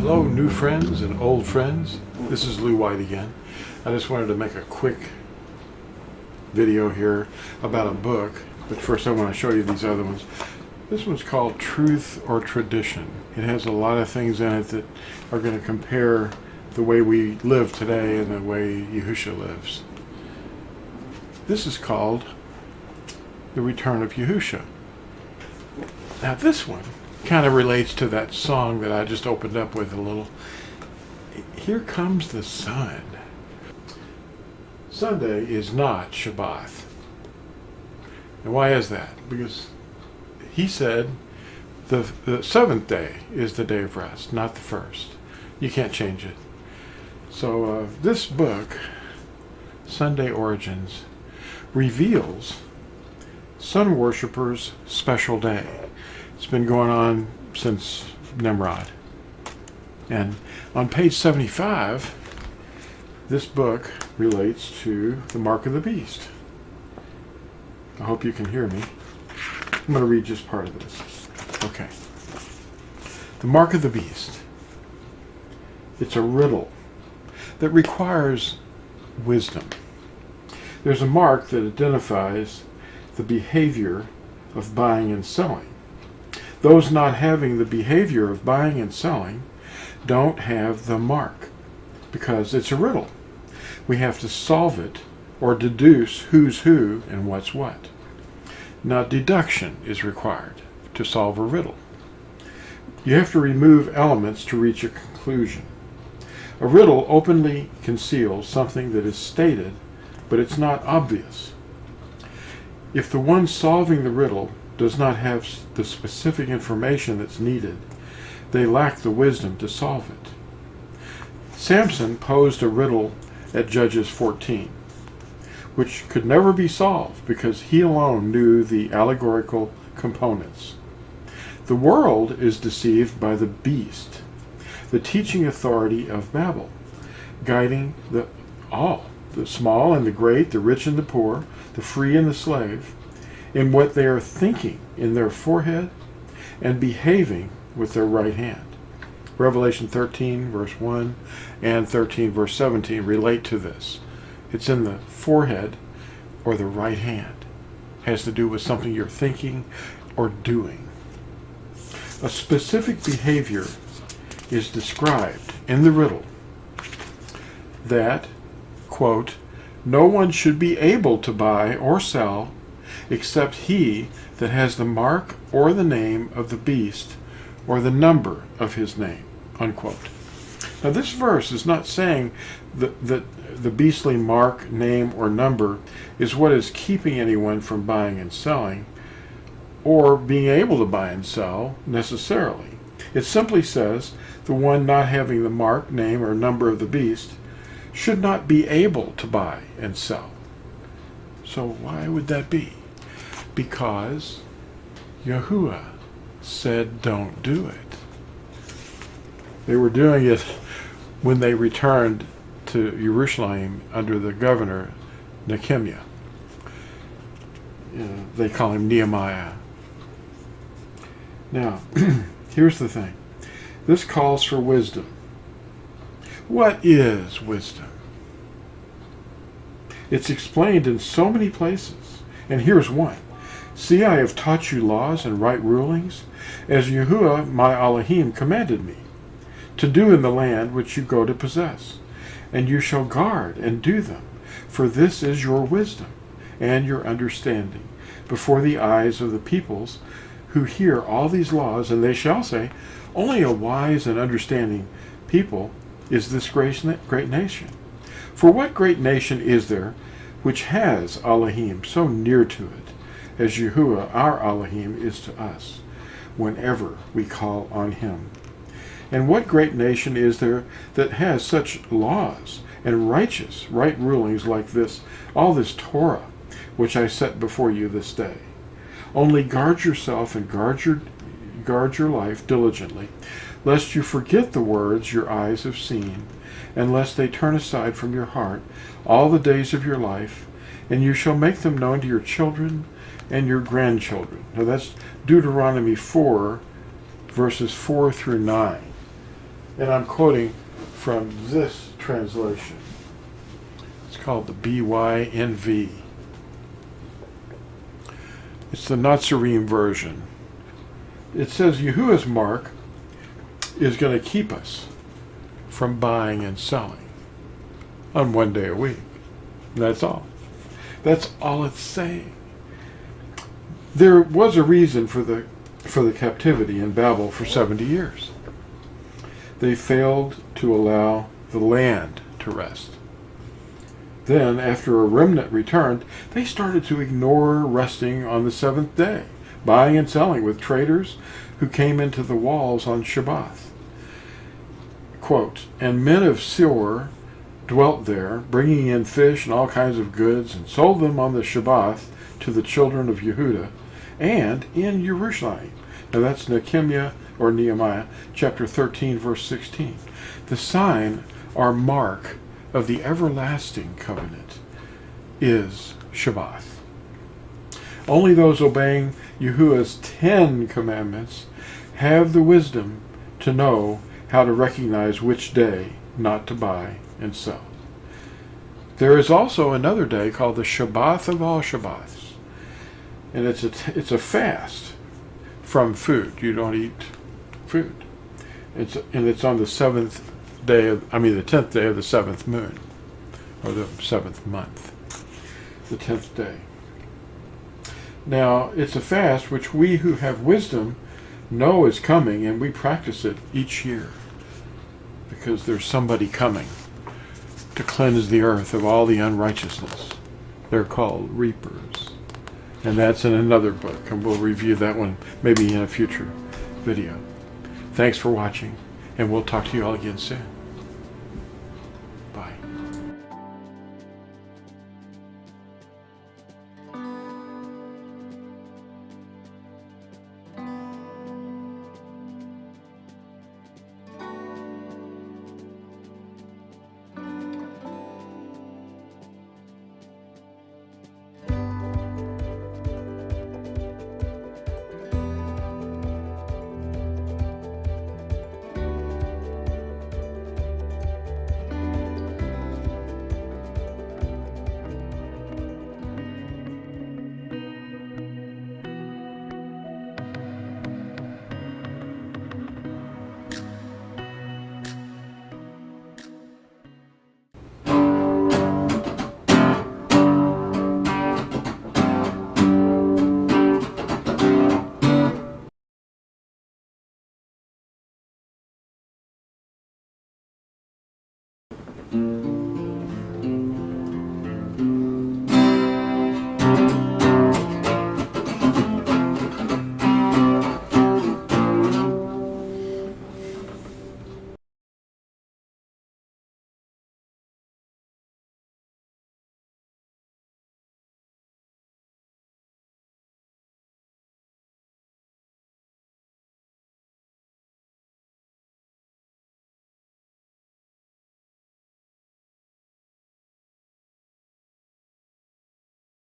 Hello, new friends and old friends. This is Lou White again. I just wanted to make a quick video here about a book, but first I want to show you these other ones. This one's called Truth or Tradition. It has a lot of things in it that are going to compare the way we live today and the way Yahusha lives. This is called The Return of Yuusha. Now this one kind of relates to that song that I just opened up with a little. Here comes the sun. Sunday is not Shabbat. And why is that? Because he said the seventh day is the day of rest, not the first. You can't change it. So this book, Sunday Origins, reveals sun worshippers' special day. It's been going on since Nimrod. And on page 75, this book relates to the mark of the beast. I hope you can hear me. I'm going to read just part of this. Okay. The mark of the beast. It's a riddle that requires wisdom. There's a mark that identifies the behavior of buying and selling. Those not having the behavior of buying and selling don't have the mark because it's a riddle. We have to solve it or deduce who's who and what's what. Now, deduction is required to solve a riddle. You have to remove elements to reach a conclusion. A riddle openly conceals something that is stated, but it's not obvious. If the one solving the riddle does not have the specific information that's needed, they lack the wisdom to solve it. Samson posed a riddle at Judges 14, which could never be solved because he alone knew the allegorical components. The world is deceived by the beast, the teaching authority of Babel, guiding the small and the great, the rich and the poor, the free and the slave, in what they are thinking in their forehead and behaving with their right hand. Revelation 13 verse 1 and 13 verse 17 relate to this. It's in the forehead or the right hand. It has to do with something you're thinking or doing. A specific behavior is described in the riddle that, quote, no one should be able to buy or sell except he that has the mark or the name of the beast or the number of his name, unquote. Now this verse is not saying that the beastly mark, name, or number is what is keeping anyone from buying and selling or being able to buy and sell necessarily. It simply says the one not having the mark, name, or number of the beast should not be able to buy and sell. So why would that be? Because Yahuwah said don't do it. They were doing it when they returned to Jerusalem under the governor Nehemiah. They call him Nehemiah. Now, here's the thing. This calls for wisdom. What is wisdom? It's explained in so many places, and here's one. See, I have taught you laws and right rulings, as Yahuwah my Elohim commanded me, to do in the land which you go to possess. And you shall guard and do them, for this is your wisdom and your understanding before the eyes of the peoples who hear all these laws, and they shall say, only a wise and understanding people is this great nation. For what great nation is there which has Elohim so near to it, as Yahuwah our Elohim is to us, whenever we call on him? And what great nation is there that has such laws and right rulings like this, all this Torah, which I set before you this day? Only guard yourself and guard your life diligently, lest you forget the words your eyes have seen, and lest they turn aside from your heart all the days of your life, and you shall make them known to your children and your grandchildren. Now that's Deuteronomy 4, verses 4 through 9. And I'm quoting from this translation. It's called the BYNV. It's the Natsarim version. It says Yahuwah's mark is going to keep us from buying and selling on one day a week. That's all. That's all it's saying. There was a reason for the captivity in Babel for 70 years. They failed to allow the land to rest. Then, after a remnant returned, they started to ignore resting on the seventh day, buying and selling with traders who came into the walls on Shabbat. Quote, and men of Seir dwelt there, bringing in fish and all kinds of goods, and sold them on the Shabbat to the children of Yehuda, and in Yerushalayim. Now that's Nehemiah chapter 13, verse 16. The sign or mark of the everlasting covenant is Shabbat. Only those obeying Yahuwah's 10 commandments have the wisdom to know how to recognize which day not to buy and sell. There is also another day called the Shabbat of all Shabbats, and it's a fast from food. You don't eat food. It's on the 10th day of the 7th moon, or the 7th month, the 10th day. Now, it's a fast which we who have wisdom know is coming, and we practice it each year because there's somebody coming to cleanse the earth of all the unrighteousness. They're called reapers. And that's in another book, and we'll review that one maybe in a future video. Thanks for watching, and we'll talk to you all again soon.